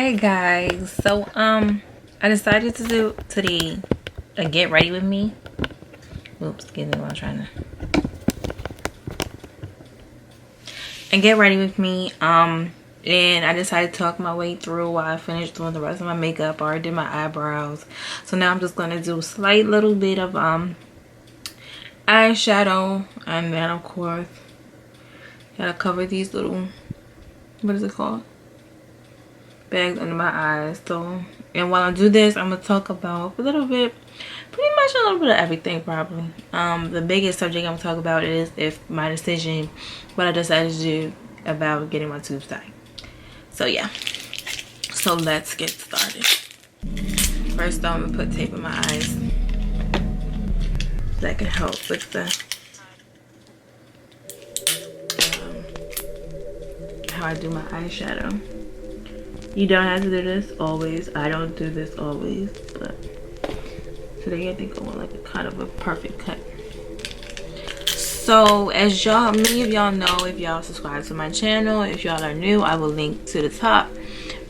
Hi guys, so I decided to do today a get ready with me. Oops, excuse me while I'm trying to. And get ready with me. And I decided to talk my way through while I finished doing the rest of my makeup. I already did my eyebrows, so now I'm just gonna do a slight little bit of eyeshadow, and then of course gotta cover these little, what is it called, bags under my eyes. So, and while I do this, I'm gonna talk about a little bit, pretty much a little bit of everything probably. The biggest subject I'm gonna talk about is my decision, what I decided to do about getting my tubes tied. So yeah, so let's get started. First I'm gonna put tape in my eyes. That can help with the how I do my eyeshadow. You don't have to do this always. I don't do this always, but today I think I want like a kind of a perfect cut. So as y'all, many of y'all know, if y'all subscribe to my channel, if y'all are new, I will link to the top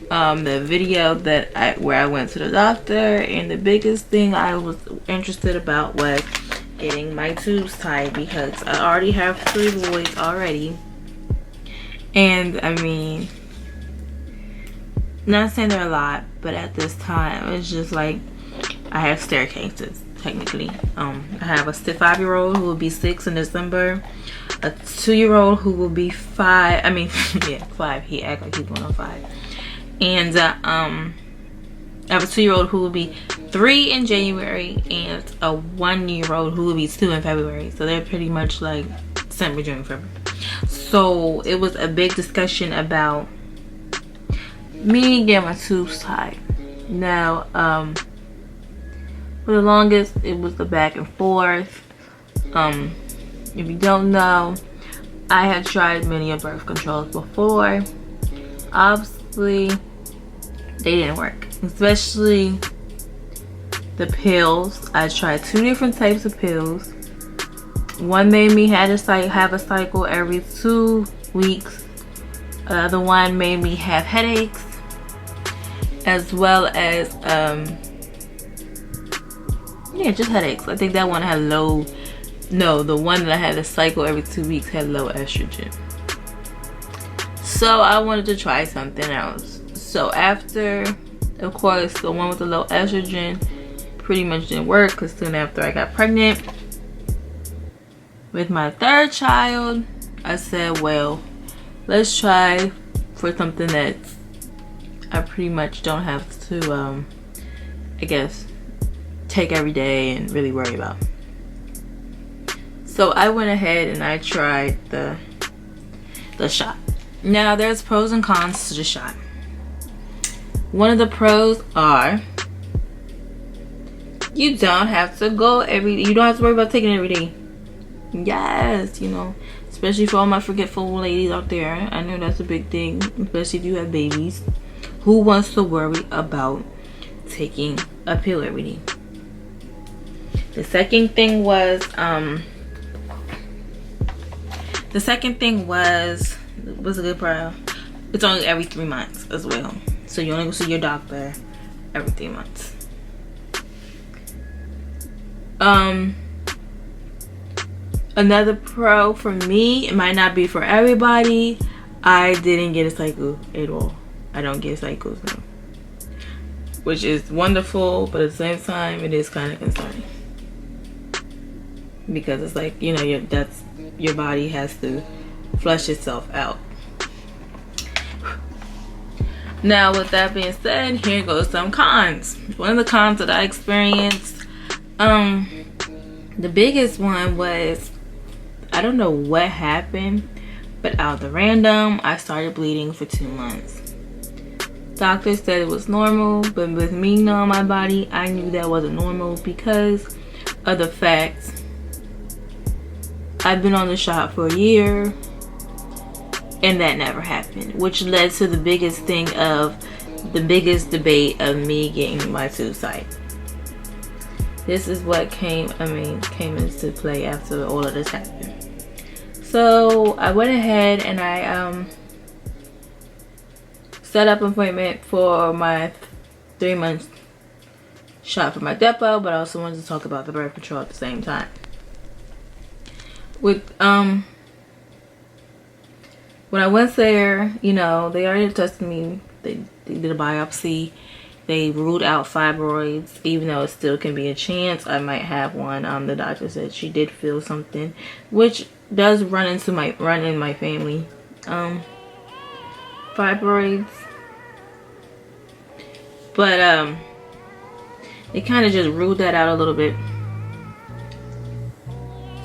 the video that where I went to the doctor, and the biggest thing I was interested about was getting my tubes tied, because I already have 3 boys already. And I mean, not saying they're a lot, but at this time it's just like I have staircases technically. I have a 5-year-old who will be 6 in December, a 2-year-old who will be 5. I mean, yeah, 5. He acts like he's going on 5. And I have a 2-year-old who will be 3 in January, and a 1-year-old who will be 2 in February. So they're pretty much like December, January, February. So it was a big discussion about me getting my tubes tied. Now, for the longest, it was the back and forth. If you don't know, I had tried many of birth controls before. Obviously, they didn't work, especially the pills. I tried 2 different types of pills. One made me have a cycle every 2 weeks. The other one made me have headaches, as well as yeah, just headaches. I think that one had low, no, the one that I had a cycle every 2 weeks had low estrogen. So I wanted to try something else. So after, of course, the one with the low estrogen pretty much didn't work, because soon after I got pregnant with my 3rd child, I said, well, let's try for something that I pretty much don't have to, I guess, take every day and really worry about. So I went ahead and I tried the shot. Now there's pros and cons to the shot. One of the pros are you don't have to go you don't have to worry about taking it every day. Yes, you know, especially for all my forgetful ladies out there. I know that's a big thing, especially if you have babies. Who wants to worry about taking a pill every day? The second thing was was a good part. It's only every 3 months as well, so you only go see your doctor every 3 months. Another pro for me, it might not be for everybody, I didn't get a cycle at all. I don't get cycles now, which is wonderful, but at the same time it is kind of concerning, because it's like, you know, your body has to flush itself out. Now with that being said, here goes some cons. One of the cons that I experienced, the biggest one was, I don't know what happened, but out of the random, I started bleeding for 2 months. Doctor said it was normal, but with me knowing my body, I knew that wasn't normal because of the fact I've been on the shot for a year and that never happened, which led to the biggest thing of the biggest debate of me getting my tubes tied. This is what came into play after all of this happened. So I went ahead and I set up an appointment for my 3-month shot for my depo, but I also wanted to talk about the birth control at the same time. With when I went there, you know, they already tested me. They did a biopsy. They ruled out fibroids, even though it still can be a chance I might have one. The doctor said she did feel something, which does run in my family. Fibroids, but they kind of just ruled that out a little bit.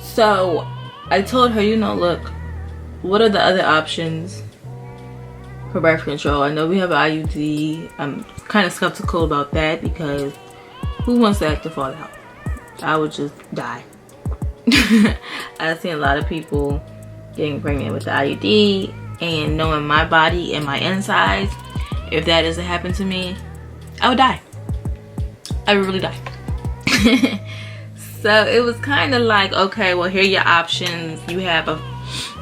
So I told her, you know, look, what are the other options for birth control? I know we have an IUD. I'm kind of skeptical about that because who wants that to fall out? I would just die. I've seen a lot of people getting pregnant with the IUD, and knowing my body and my insides, if that doesn't happen to me, I would die. I would really die. So it was kind of like, okay, well, here are your options.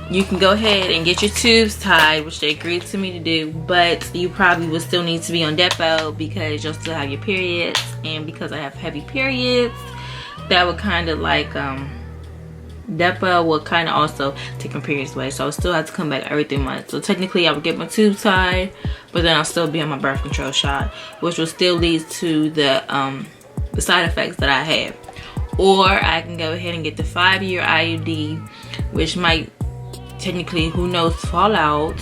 You can go ahead and get your tubes tied, which they agreed to me to do, but you probably will still need to be on depo because you'll still have your periods, and because I have heavy periods, that would kind of like depo will kind of also take my periods away, so I still have to come back every 3 months. So technically I would get my tubes tied, but then I'll still be on my birth control shot, which will still lead to the side effects that I have. Or I can go ahead and get the 5-year IUD, which might technically, who knows, fall out,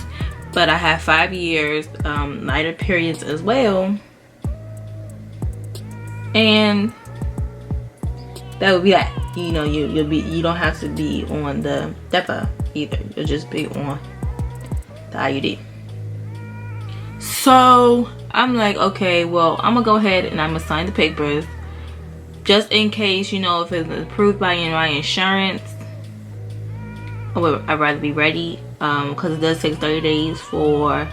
but I have 5 years, lighter periods as well, and that would be that. You know, you don't have to be on the depo either. You'll just be on the IUD. So I'm like, okay, well, I'm gonna go ahead and I'm gonna sign the papers just in case, you know, if it's approved by my insurance. I'd rather be ready because it does take 30 days for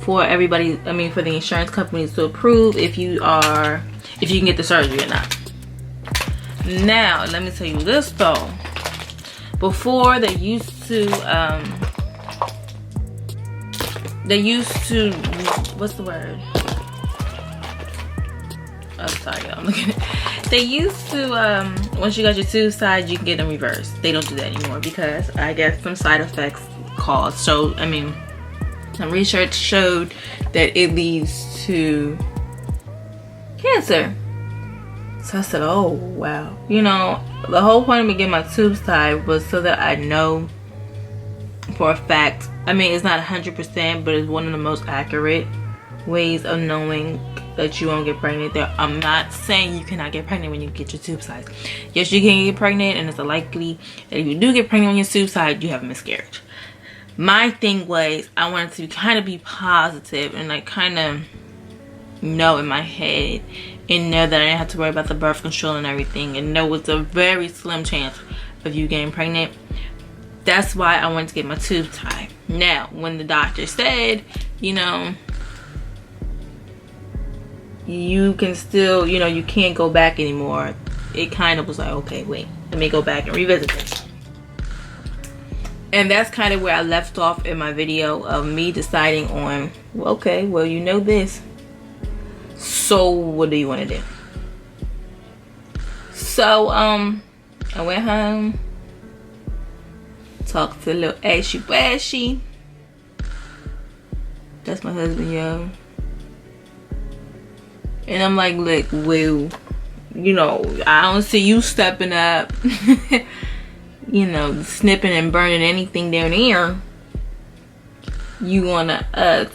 everybody, I mean, for the insurance companies to approve if you can get the surgery or not. Now let me tell you this though, before they used to what's the word, oh sorry y'all, I'm looking at, they used to once you got your tubes tied, you can get them reversed. They don't do that anymore because I guess some side effects caused. So I mean, some research showed that it leads to cancer. So I said, oh wow. You know, the whole point of me getting my tubes tied was so that I know for a fact. I mean, it's not 100%, but it's one of the most accurate ways of knowing that you won't get pregnant. I'm not saying you cannot get pregnant when you get your tubes tied. Yes, you can get pregnant, and it's likely that if you do get pregnant when your tubes tied, you have a miscarriage. My thing was, I wanted to kind of be positive and like kind of know in my head and know that I didn't have to worry about the birth control and everything, and know it's a very slim chance of you getting pregnant. That's why I wanted to get my tubes tied. Now, when the doctor said, you know, you can still, you know, you can't go back anymore, it kind of was like, okay, wait, let me go back and revisit this. And that's kind of where I left off in my video of me deciding on, well, okay, well, you know this, so what do you want to do? So I went home, talked to little Ashy. That's my husband, yo. And I'm like, look, well, you know, I don't see you stepping up, you know, snipping and burning anything down here. You wanna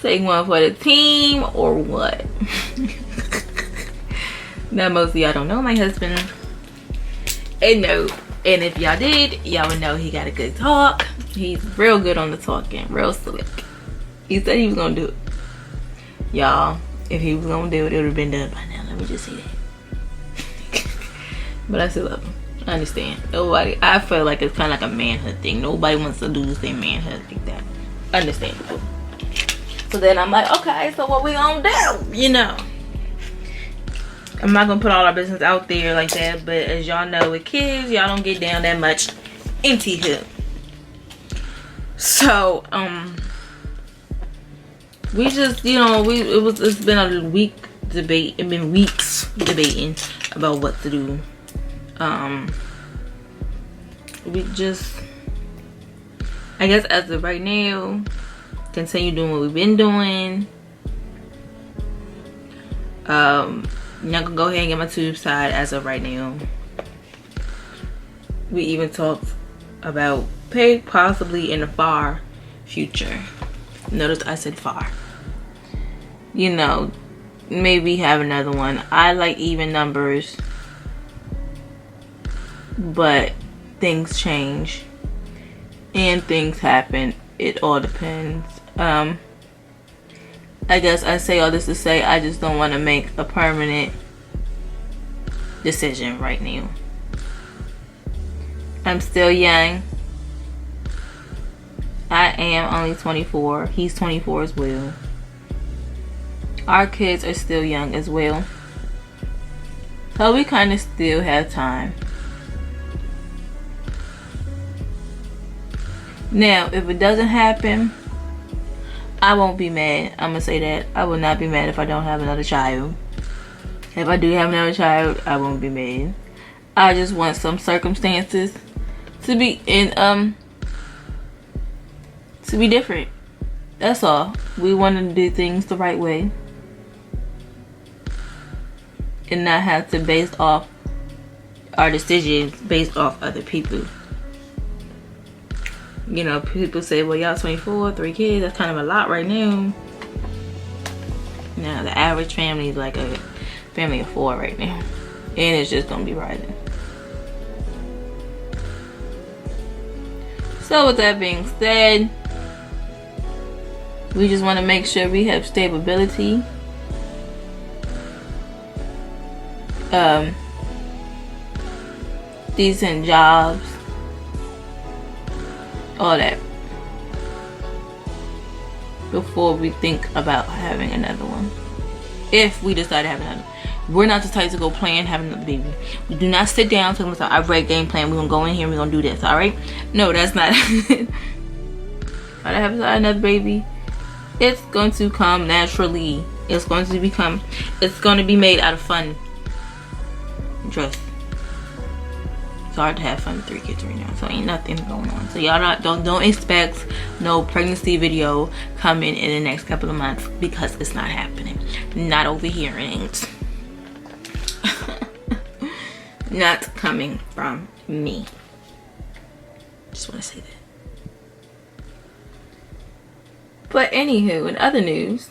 take one for the team or what? Now, most of y'all don't know my husband. And no, and if y'all did, y'all would know he got a good talk. He's real good on the talking, real slick. He said he was gonna do it. Y'all, if he was gonna do it, it would have been done by now. Let me just say that. But I still love him. I understand. Nobody, I feel like it's kind of like a manhood thing. Nobody wants to lose their manhood like that. Understandable. So then I'm like, okay, so what we gonna do? You know, I'm not gonna put all our business out there like that, but as y'all know, with kids, y'all don't get down that much into him. So we just, you know, it's been a week debate. It's been weeks debating about what to do. We just, I guess as of right now, continue doing what we've been doing. I'm not gonna go ahead and get my tube side as of right now. We even talked about possibly in the far future. Notice I said far. You know, maybe have another one. I like even numbers, but things change and things happen. It all depends. I guess I say all this to say I just don't want to make a permanent decision right now. I'm still young. I am only 24. He's 24 as well. Our kids are still young as well. So we kind of still have time. Now, if it doesn't happen, I won't be mad. I'm gonna say that. I will not be mad if I don't have another child. If I do have another child, I won't be mad. I just want some circumstances to be to be different. That's all. We want to do things the right way and not have to base off our decisions based off other people. You know, people say, well, y'all 24, 3 kids, that's kind of a lot right now. Now, the average family is like a family of 4 right now. And it's just gonna be rising. So with that being said, we just want to make sure we have stability. Decent jobs. All that. Before we think about having another one. If we decide to have another. We're not the type to go play and have another baby. We do not sit down and tell I read game plan. We're gonna go in here and we're gonna do this, alright? No, that's not it. If I have another baby, it's going to come naturally. It's going to be made out of fun. Trust. It's hard to have fun with 3 kids right now, so ain't nothing going on. So y'all don't expect no pregnancy video coming in the next couple of months, because it's not happening. Not over here, ain't. Not coming from me. Just want to say that. But anywho, in other news,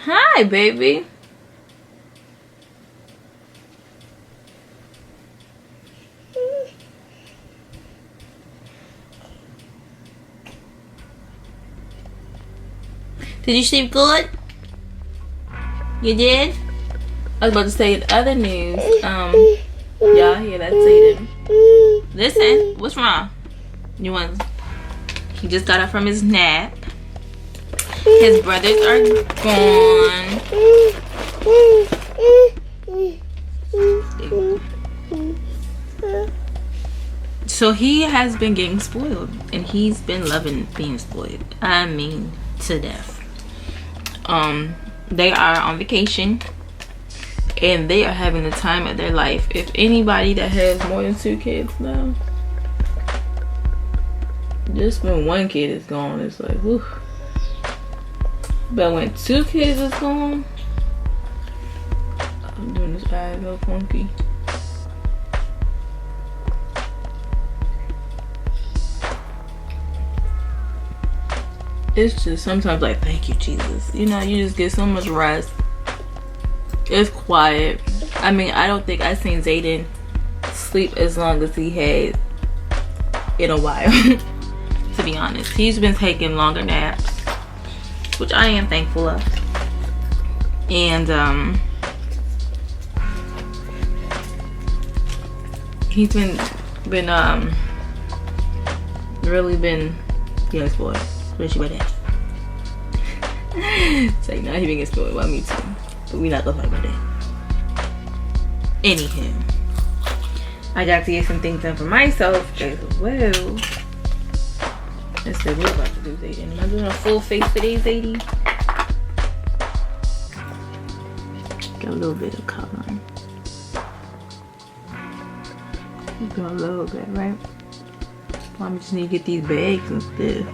hi, baby. Did you sleep good? You did? I was about to say in other news, y'all hear that Satan? Listen, what's wrong? He just got up from his nap. His brothers are gone. So he has been getting spoiled, and he's been loving being spoiled. I mean, to death. They are on vacation, and they are having the time of their life. If anybody that has more than 2 kids now, just when 1 kid is gone, it's like, whew. But when 2 kids is gone, I'm doing this eye so funky. It's just sometimes like, thank you, Jesus. You know, you just get so much rest. It's quiet. I mean, I don't think I've seen Zayden sleep as long as he had in a while. To be honest, he's been taking longer naps, which I am thankful of. And he's been really been getting spoiled, especially by that. It's like, nah, he been getting spoiled by me too, but we not gonna talk about that. Anywho, I got to get some things done for myself as well. Let's see what we're about to do, Zayden. Am I doing a full face today, Zadie? Got a little bit of color. Got a little bit, right? Mom just need to get these bags and stuff.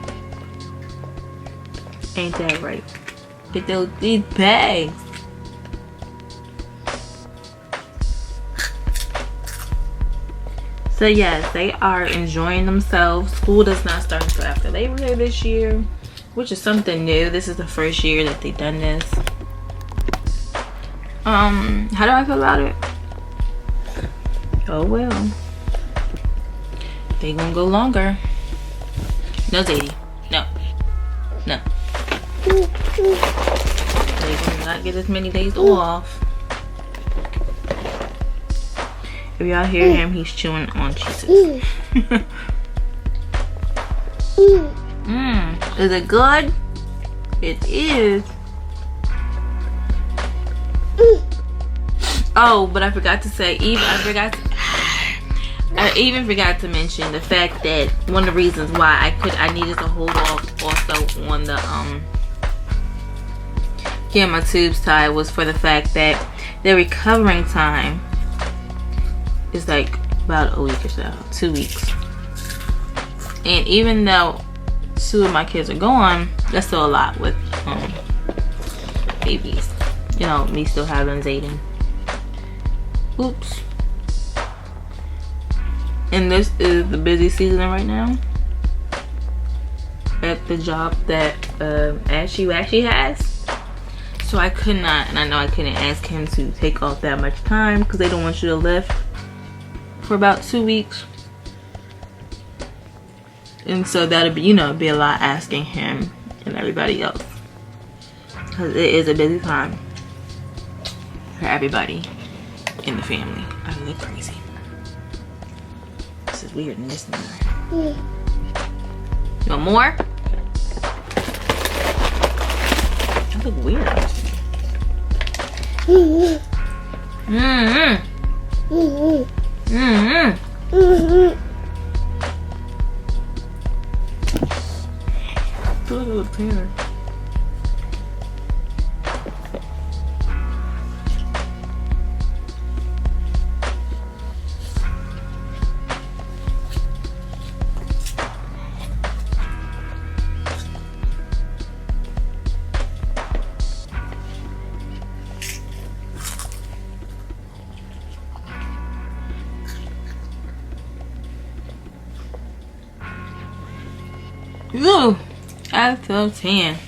Ain't that right? Get these bags. So yes, they are enjoying themselves. School does not start until after Labor Day this year, which is something new. This is the first year that they've done this. How do I feel about it? Oh well. They gonna go longer. No, Zadie. No. No. They will not get as many days off. If y'all hear him, he's chewing on cheeses. Is it good? It is. Oh, but I forgot to say, I even forgot to mention the fact that one of the reasons why I needed to hold off also on the getting my tubes tied was for the fact that the recovering time is like about a week or so, 2 weeks. And even though 2 of my kids are gone, that's still a lot with babies. You know, me still having Zayden. Oops. And this is the busy season right now at the job that Ashley actually has. So I could not, and I know I couldn't ask him to take off that much time because they don't want you to lift for about 2 weeks. And so that'll be, you know, be a lot asking him and everybody else, because it is a busy time for everybody in the family. I look crazy. This is weird in this one. You want more? I look weird. Look at the pair. Ooh, out of 10.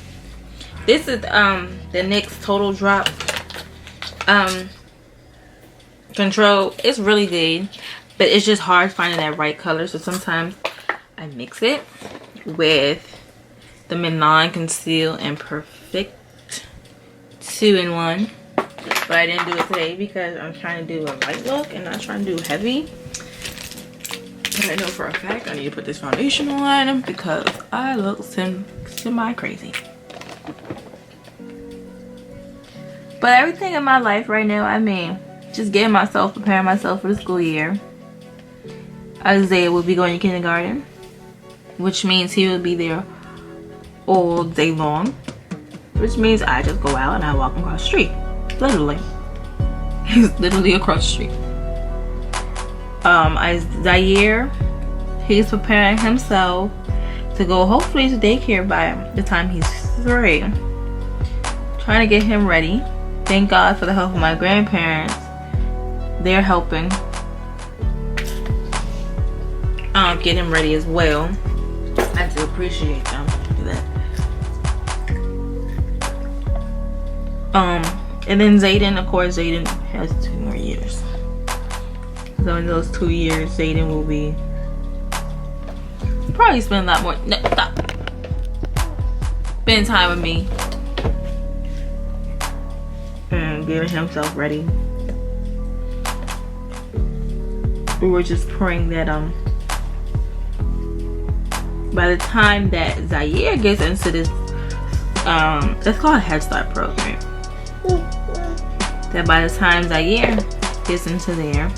This is the NYX Total Drop control. It's really good, but it's just hard finding that right color. So sometimes I mix it with the Milan Conceal and Perfect 2-in-1. But I didn't do it today because I'm trying to do a light look and not trying to do heavy. But I know for a fact I need to put this foundation on because I look semi crazy. But everything in my life right now, I mean, just getting myself, preparing myself for the school year. Isaiah will be going to kindergarten, which means he will be there all day long, which means I just go out and I walk across the street. Literally. He's literally across the street. Zaire, he's preparing himself to go hopefully to daycare by the time he's 3. Trying to get him ready. Thank God for the help of my grandparents. They're helping get him ready as well. I do appreciate them for that. And then Zayden, of course, Zayden has 2 more years. So in those 2 years, Zayden will be probably spend a lot more. No, stop. Spend time with me and getting himself ready. We were just praying that by the time that Zaire gets into this that's called a Head Start program, that by the time Zaire gets into there,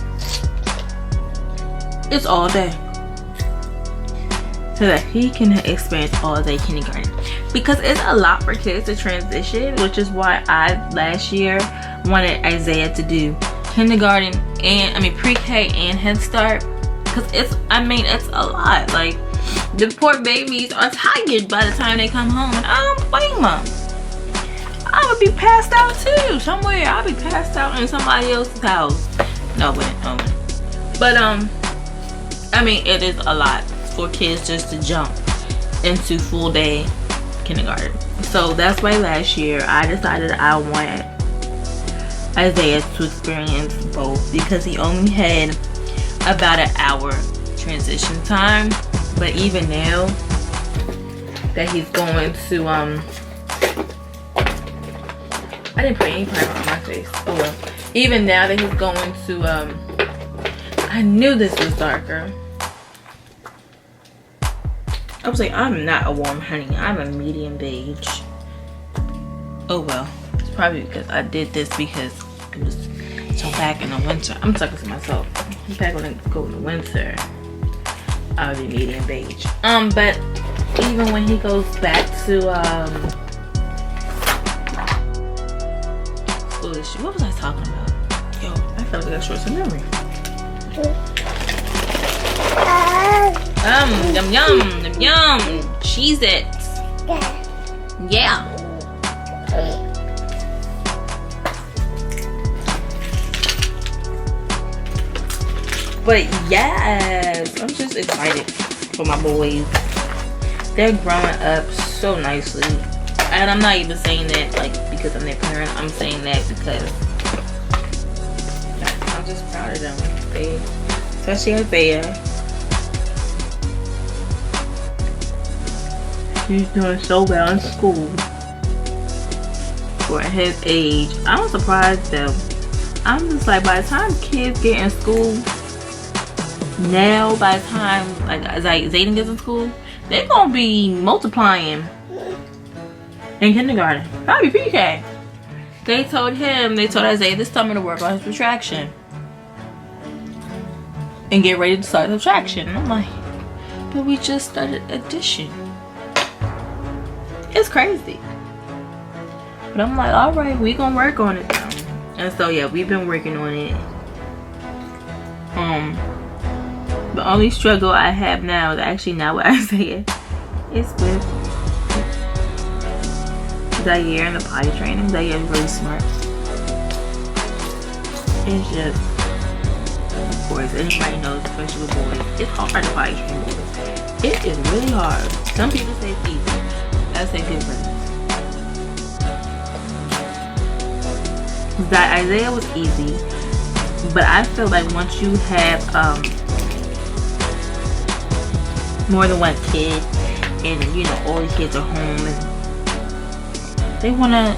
it's all day, so that he can experience all day kindergarten, because it's a lot for kids to transition, which is why I last year wanted Isaiah to do kindergarten and pre-K and Head Start, because it's a lot. Like, the poor babies are tired by the time they come home, and I don't blame them. I would be passed out too somewhere. I'll be passed out in somebody else's house. No, but it is a lot for kids just to jump into full day kindergarten. So that's why last year I decided I wanted Isaiah to experience both, because he only had about an hour transition time. But even now that he's going to I didn't put any primer on my face. Oh well. Even now that he's going to I knew this was darker. I was like, I'm not a warm honey, I'm a medium beige. Oh well. It's probably because I did this because it was so back in the winter. I'm talking to myself. Back when I go in the winter, I would be medium beige. But even when he goes back to what was I talking about? Yo, I felt like I got short some memory. Yum yum, yum yum. Cheez-Its. Yeah. But yes, I'm just excited for my boys. They're growing up so nicely. And I'm not even saying that like because I'm their parent. I'm saying that because I'm just proud of them. Especially Isaiah. He's doing so well in school for his age. I'm surprised though. I'm just like, by the time kids get in school now, by the time like Zayden gets in school, they're gonna be multiplying in kindergarten, probably pre-K. They told Isaiah this summer to work on his retraction and get ready to start subtraction. And I'm like, but we just started addition. It's crazy. But I'm like, all right, we gonna work on it now. And so yeah, we've been working on it. The only struggle I have now is actually not with Isaiah. It's with Zaire and the potty training. Zaire is really smart. It's just, of course, anybody knows, especially with boys, it's hard to potty train boys. It is really hard. Some people say it's easy. I say good for them. That Isaiah was easy, but I feel like once you have more than one kid, and all the kids are home and they wanna,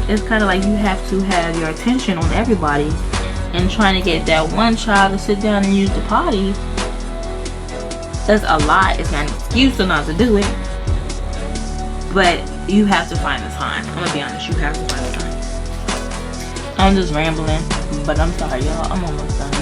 it's kind of like you have to have your attention on everybody, and trying to get that one child to sit down and use the potty, that's a lot. It's not an excuse not to do it, but you have to find the time. I'm gonna be honest, you have to find the time. I'm just rambling, but I'm sorry y'all, I'm almost done.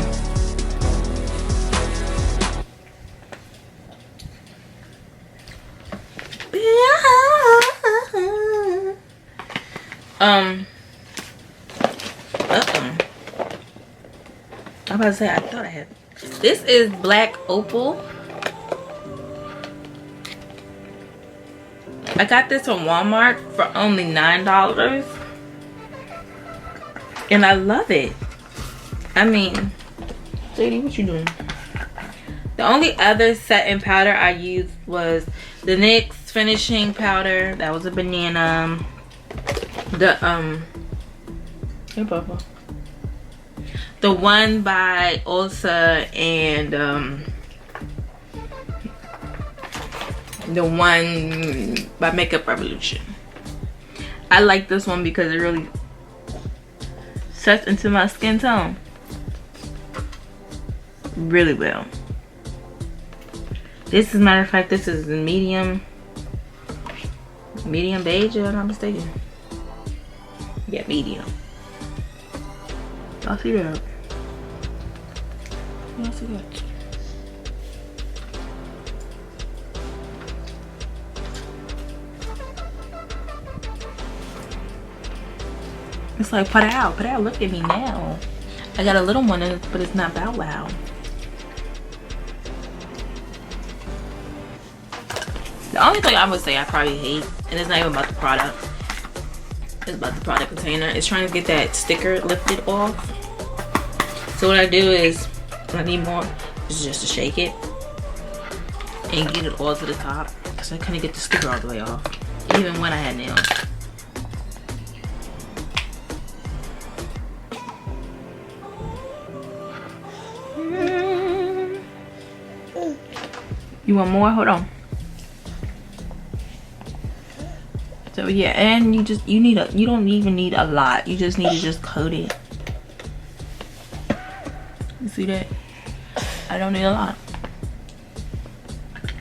I'm about to say, I thought I had. This is Black Opal. I got this from Walmart for only $9. And I love it. I mean, Sadie, what you doing? The only other setting powder I used was the NYX finishing powder. That was a banana. The one by Ulta, and the one by Makeup Revolution. I like this one because it really sets into my skin tone really well. This, as a matter of fact, this is the medium beige, if I'm not mistaken. Yeah, medium. Y'all see that? Y'all see that? It's like, put out, look at me now. I got a little one, but it's not Bow Wow. The only thing I would say I probably hate, and it's not even about the product, it's about the product container, is trying to get that sticker lifted off. So what I do is, when I need more, is just to shake it and get it all to the top, because I couldn't get the sticker all the way off, even when I had nails. You want more? Hold on. So yeah, and you don't even need a lot. You just need to just coat it. You see that? I don't need a lot.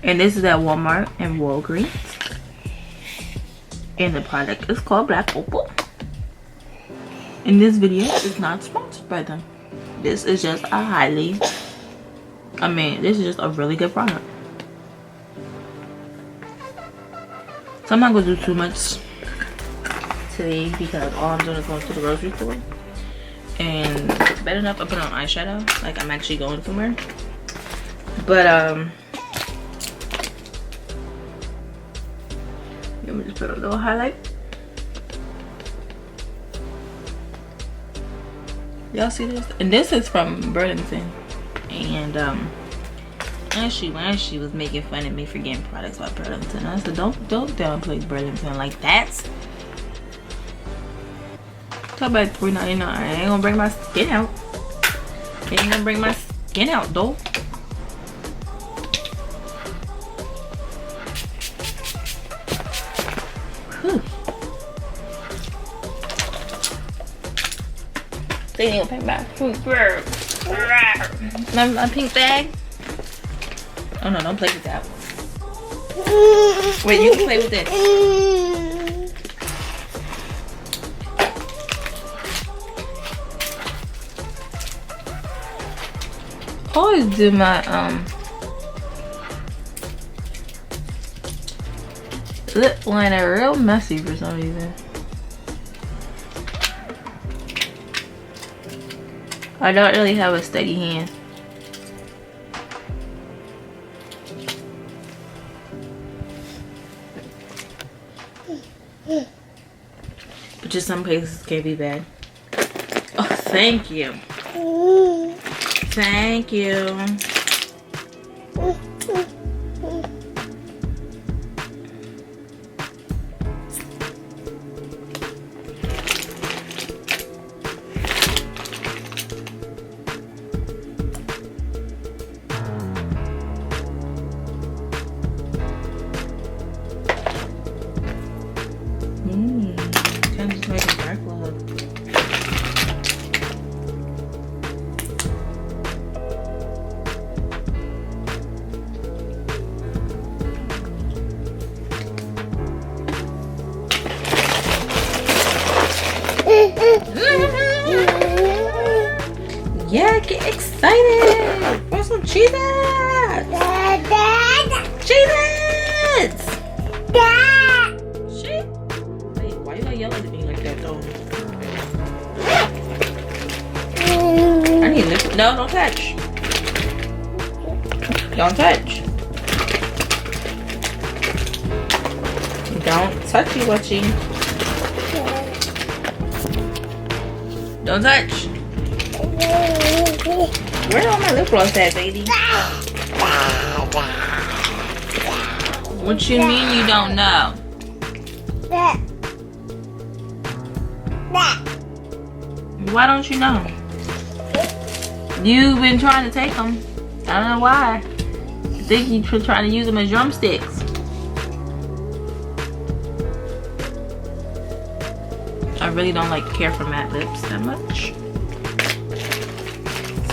And this is at Walmart and Walgreens. And the product is called Black Opal. And this video is not sponsored by them. This is just this is just a really good product. So I'm not gonna do too much today because all I'm doing is going to the grocery store. And it's bad enough I put on eyeshadow, like I'm actually going somewhere. But let me just put a little highlight. Y'all see this? And this is from Burlington. And she was making fun of me for getting products by Burlington. I said, don't downplay Burlington like that. Talk about $3.99. I ain't gonna bring my skin out. Ain't gonna bring my skin out though. Whew. They ain't gonna pack my pink bag. Oh no, don't play with that. Wait, you can play with this. I always do my lip liner real messy for some reason. I don't really have a steady hand. But just some places can be bad. Oh, thank you. Thank you. Kind of like a dark love. Yeah, get excited! Want some Cheez-Its? Cheez-Its! Shit! Wait, why you gotta yell at me like that though? I need lip. No, don't touch. Don't touch. Don't touchy watchy. Don't touch. Where all my lip gloss at, baby? What you mean you don't know? Why don't you know? You've been trying to take them. I don't know why. I think you've been trying to use them as drumsticks. I really don't care for matte lips that much.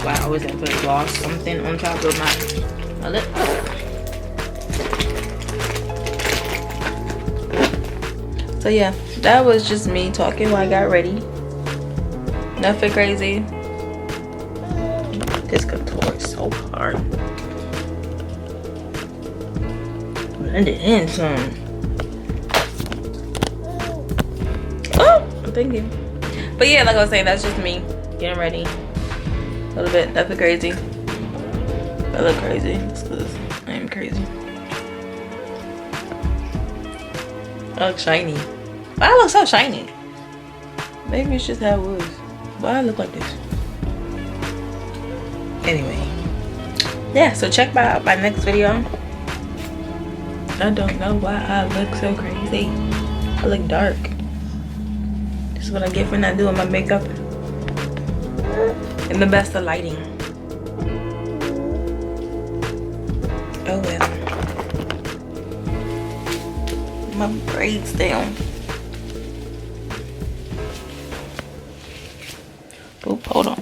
That's why I always have to put gloss something on top of my lip. So yeah, that was just me talking while I got ready. Nothing crazy. This contour is so hard. Blend it in some. Oh, thank you. But yeah, like I was saying, that's just me getting ready a little bit. Nothing crazy. I look crazy. It's 'cause I am crazy. I look shiny. Why I look so shiny? Maybe it's just how it was. Why I look like this? Anyway, yeah. So check out my next video. I don't know why I look so crazy. I look dark. This is what I get for not doing my makeup in the best of lighting. Oh well. My braids down. Oop, hold on.